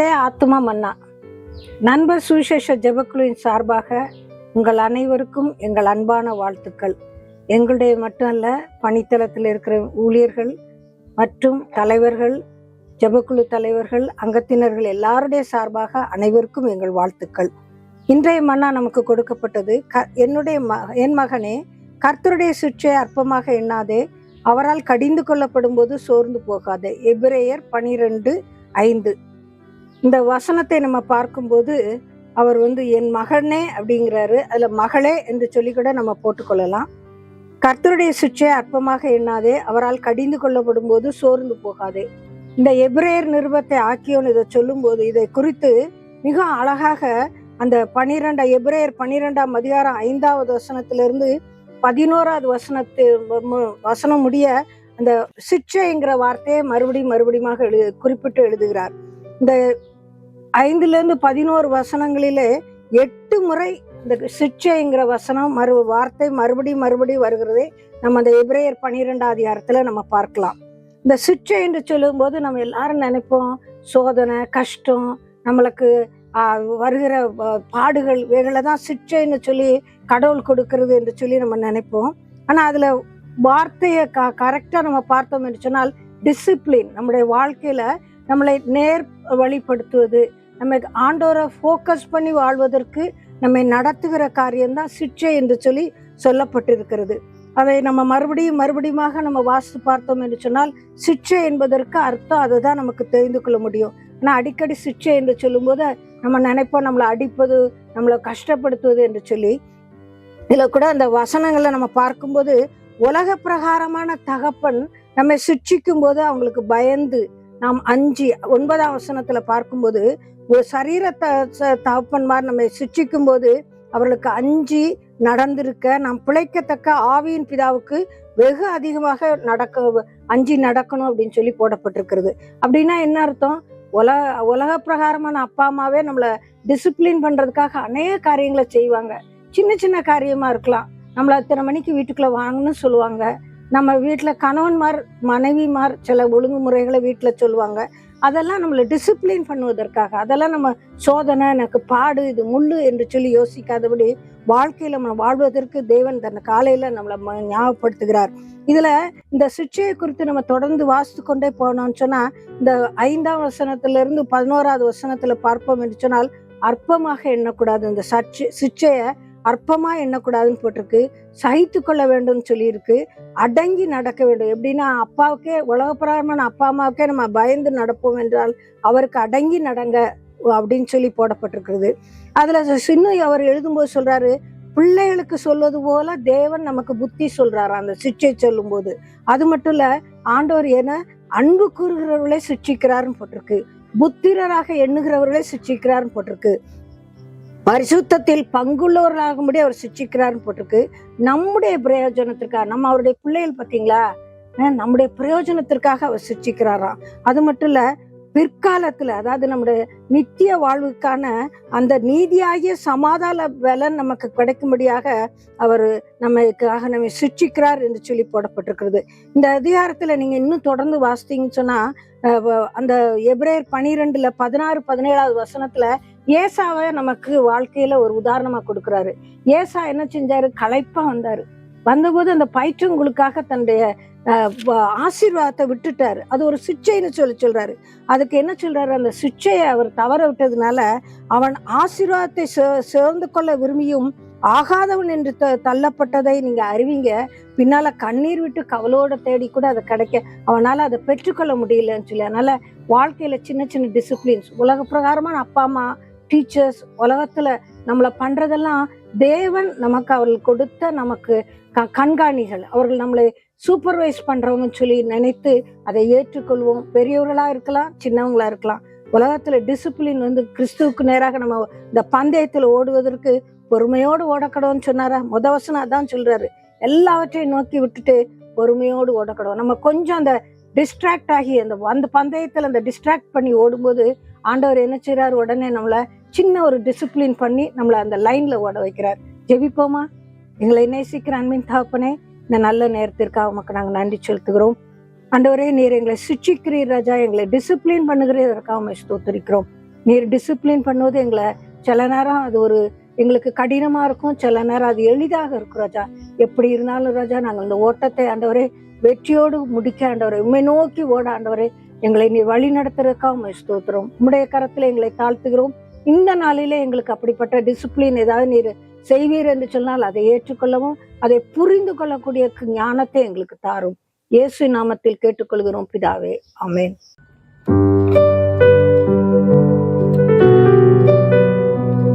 இன்றைய ஆத்துமா மன்னா நண்பர் சுவிசேஷ ஜெபக்குழுவின் சார்பாக உங்கள் அனைவருக்கும் எங்கள் அன்பான வாழ்த்துக்கள். எங்களுடைய மட்டுமல்ல, பணித்தளத்தில் இருக்கிற ஊழியர்கள் மற்றும் தலைவர்கள், ஜெபக்குழு தலைவர்கள், அங்கத்தினர்கள் எல்லாருடைய சார்பாக அனைவருக்கும் எங்கள் வாழ்த்துக்கள். இன்றைய மன்னா நமக்கு கொடுக்கப்பட்டது, என் மகனே, கர்த்தருடைய சிற்றை அற்பமாக எண்ணாதே, அவரால் கடிந்து கொள்ளப்படும் போது சோர்ந்து போகாதே. எபிரேயர் 12:5. இந்த வசனத்தை நம்ம பார்க்கும்போது அவர் என் மகனே அப்படிங்கிறாரு. அதுல மகளே என்று சொல்லி கூட நம்ம போட்டுக்கொள்ளலாம். கர்த்தருடைய சிற்றை அற்பமாக எண்ணாதே, அவரால் கடிந்து கொள்ளப்படும் போது சோர்ந்து போகாதே. இந்த எபிரேயர் நிருபத்தை ஆக்கியோன் இதை சொல்லும் போது இதை குறித்து மிக அழகாக அந்த எபிரேயர் 12ஆம் அதிகாரம் 5வது வசனத்திலிருந்து 11வது வசனம் முடிய அந்த சிற்றைங்கிற வார்த்தையை மறுபடியும் குறிப்பிட்டு எழுதுகிறார். இந்த 5லிருந்து 11 வசனங்களிலே 8 முறை இந்த சிற்றைங்கிற வசனம் வார்த்தை மறுபடியும் வருகிறதே நம்ம அந்த எபிரேயர் 12ஆம் அதிகாரத்துல நம்ம பார்க்கலாம். இந்த சிற்றை என்று சொல்லும் போது நம்ம எல்லாரும் நினைப்போம், சோதனை, கஷ்டம், நம்மளுக்கு வருகிற பாடுகள், இவைகளை தான் சிற்றைன்னு சொல்லி கடவுள் கொடுக்கிறது என்று சொல்லி நம்ம நினைப்போம். ஆனா அதுல வார்த்தையை கரெக்டா நம்ம பார்த்தோம் என்று சொன்னால் டிசிப்ளின், நம்முடைய வாழ்க்கையில நம்மளை நேர் வழிப்படுத்துவது, நம்ம ஆண்டவரை ஃபோக்கஸ் பண்ணி வாழ்வதற்கு நம்மை நடத்துகிற காரியம்தான் சிற்றை என்று சொல்லி சொல்லப்பட்டிருக்கிறது. அதை நம்ம மறுபடியும் நம்ம வாசித்து பார்த்தோம் என்று சொன்னால் சிற்றை என்பதற்கு அர்த்தம் அதை தான் நமக்கு தெரிந்து கொள்ள முடியும். ஆனால் அடிக்கடி சிற்றை என்று சொல்லும்போது நம்ம நினைப்போம் நம்மளை அடிப்பது, நம்மளை கஷ்டப்படுத்துவது என்று சொல்லி. இதில் கூட அந்த வசனங்களை நம்ம பார்க்கும்போது உலக பிரகாரமான தகப்பன் நம்மை சிட்சிக்கும் போது அவங்களுக்கு பயந்து நாம் அஞ்சி, 9ஆம் வசனத்துல பார்க்கும்போது ஒரு சரீர தகப்பன்மார் நம்மை சிட்சிக்கும் போது அவர்களுக்கு அஞ்சி நடந்திருக்க, நாம் பிழைக்கத்தக்க ஆவியின் பிதாவுக்கு வெகு அதிகமாக அஞ்சி நடக்கணும் அப்படின்னு சொல்லி போடப்பட்டிருக்கிறது. அப்படின்னா என்ன அர்த்தம்? உலக பிரகாரமான அப்பா அம்மாவே நம்மளை டிசிப்ளின் பண்றதுக்காக அநேக காரியங்களை செய்வாங்க. சின்ன காரியமா இருக்கலாம். நம்மள இத்தனை மணிக்கு வீட்டுக்குள்ள வாங்கன்னு சொல்லுவாங்க. நம்ம வீட்டுல கணவன்மார் மனைவிமார் சில ஒழுங்குமுறைகளை வீட்டுல சொல்லுவாங்க. அதெல்லாம் நம்மளை டிசிப்ளின் பண்ணுவதற்காக. அதெல்லாம் நம்ம சோதனை, எனக்கு பாடு, இது முள்ளு என்று சொல்லி யோசிக்காதபடி வாழ்க்கையில நம்ம வாழ்வதற்கு தேவன் தன்னை காலையில நம்மளை ஞாபகப்படுத்துகிறார். இதுல இந்த சிற்றையை குறித்து நம்ம தொடர்ந்து வாசித்து கொண்டே போனோம்னு சொன்னா இந்த 5ஆம் வசனத்திலிருந்து 11வது வசனத்துல பார்ப்போம் என்று சொன்னால் அற்பமாக எண்ணக்கூடாது. இந்த சிற்றைய அற்பமா எண்ணக்கூடாதுன்னு போட்டிருக்கு. சகித்து கொள்ள வேண்டும் சொல்லி இருக்கு. அடங்கி நடக்க வேண்டும். எப்படின்னா அப்பாவுக்கே, உலகப்பிரகாரமான அப்பா அம்மாவுக்கே நம்ம பயந்து நடப்போம் என்றால் அவருக்கு அடங்கி நடங்க அப்படின்னு சொல்லி போடப்பட்டிருக்கிறது. அதுல சின்ன அவர் எழுதும்போது சொல்றாரு, பிள்ளைகளுக்கு சொல்வது போல தேவன் நமக்கு புத்தி சொல்றாரு அந்த சிற்றை சொல்லும் போது. அது மட்டும் இல்ல, ஆண்டவர் என அன்பு கூறுகிறவர்களே சிட்சிக்கிறாருன்னு போட்டிருக்கு. புத்திரராக எண்ணுகிறவர்களே சிட்சிக்கிறாருன்னு போட்டிருக்கு. பரிசுத்தத்தில் பங்குள்ளவர்களாகும்படி அவர் சிட்சிக்கிறாருன்னு போட்டிருக்கு. நம்முடைய பிரயோஜனத்திற்காக, நம்ம அவருடைய பிள்ளைகள் பார்த்தீங்களா, நம்முடைய பிரயோஜனத்திற்காக அவர் சிட்சிக்கிறாராம். அது மட்டும் இல்ல, பிற்காலத்துல, அதாவது நம்முடைய நித்திய வாழ்வுக்கான அந்த நீதியாகிய சமாதான பலன் நமக்கு கிடைக்கும்படியாக அவர் நம்மை சிட்சிக்கிறார் என்று சொல்லி போடப்பட்டிருக்கிறது. இந்த அதிகாரத்துல நீங்க இன்னும் தொடர்ந்து வாசித்தீங்கன்னு சொன்னா அந்த எபிரேயர் 12ல 16, 17வது வசனத்துல ஏசாவை நமக்கு வாழ்க்கையில ஒரு உதாரணமா கொடுக்கிறாரு. ஏசா என்ன செஞ்சாரு? களைப்பா வந்தபோது அந்த பயிற்றுங்களுக்காக தன்னுடைய ஆசீர்வாதத்தை விட்டுட்டாரு. அது ஒரு சிட்சைன்னு சொல்றாரு. அதுக்கு என்ன சொல்றாரு? அந்த சிட்சையை அவர் தவற விட்டதுனால அவன் ஆசீர்வாதத்தை சேர்ந்து கொள்ள விரும்பியும் ஆகாதவன் என்று தள்ளப்பட்டதை நீங்க அறிவிங்க. பின்னால கண்ணீர் விட்டு கவலோட தேடி கூட அதை கிடைக்க அவனால அதை பெற்றுக்கொள்ள முடியலன்னு சொல்லி. அதனால வாழ்க்கையில சின்ன டிசிப்ளின்ஸ், உலக பிரகாரமான அப்பா அம்மா, டீச்சர்ஸ், உலகத்துல நம்மளை பண்றதெல்லாம் தேவன் நமக்கு அவர்கள் கொடுத்த நமக்கு கண்காணிகள், அவர்கள் நம்மளை சூப்பர்வைஸ் பண்றவங்கன்னு சொல்லி நினைத்து அதை ஏற்றுக்கொள்வோம். பெரியவர்களா இருக்கலாம், சின்னவங்களா இருக்கலாம். உலகத்துல டிசிப்ளின் கிறிஸ்துவுக்கு நேராக நம்ம இந்த பந்தயத்துல ஓடுவதற்கு பொறுமையோடு ஓடக்கடவுன்னு சொன்னாரா? வசனம் அதான் சொல்றாரு. எல்லாவற்றையும் நோக்கி விட்டுட்டு பொறுமையோடு ஓடக்கடவும். நம்ம கொஞ்சம் அந்த டிஸ்ட்ராக்ட் ஆகி அந்த பந்தயத்துல அந்த டிஸ்ட்ராக்ட் பண்ணி ஓடும்போது ஆண்டவர் என்ன செய்யறாரு? உடனே நம்மளை சின்ன ஒரு டிசிப்ளின் பண்ணி நம்மளை அந்த லைன்ல ஓட வைக்கிறார். ஜெபிப்போமா? எங்களை நேசிக்கிற அன்பின் தகப்பனே, இந்த நல்ல நேரத்திற்காக உமக்கு நாங்கள் நன்றி செலுத்துகிறோம். ஆண்டவரே, நீர் எங்களை சிட்சிக்கிறீர் ராஜா, எங்களை டிசிப்ளின் பண்ணுகிறதற்காக உம்மை ஸ்தோத்திரிக்கிறோம். நீர் டிசிப்ளின் பண்ணுவது எங்களை சில நேரம் அது ஒரு எங்களுக்கு கடினமா இருக்கும், சில நேரம் அது எளிதாக இருக்கும் ராஜா. எப்படி இருந்தாலும் ராஜா, நாங்கள் இந்த ஓட்டத்தை ஆண்டவரே வெற்றியோடு முடிக்க ஆண்டவரே, உம்மை நோக்கி ஓட ஆண்டவரே, எங்களை நீ வழி நடத்துறதுக்காக உம்மை ஸ்தோத்திரம். உம்முடைய கரத்துல எங்களை தாழ்த்துகிறோம். இந்த நாளிலே எங்களுக்கு அப்படிப்பட்ட டிசிப்ளின் ஏதாவது நீர் செய்வீர் என்று சொன்னால் அதை ஏற்றுக்கொள்ளவும் அதை புரிந்து கொள்ளக்கூடிய ஞானத்தை எங்களுக்கு தாரும். இயேசு நாமத்தில் கேட்டுக்கொள்கிறோம் பிதாவே, ஆமென்.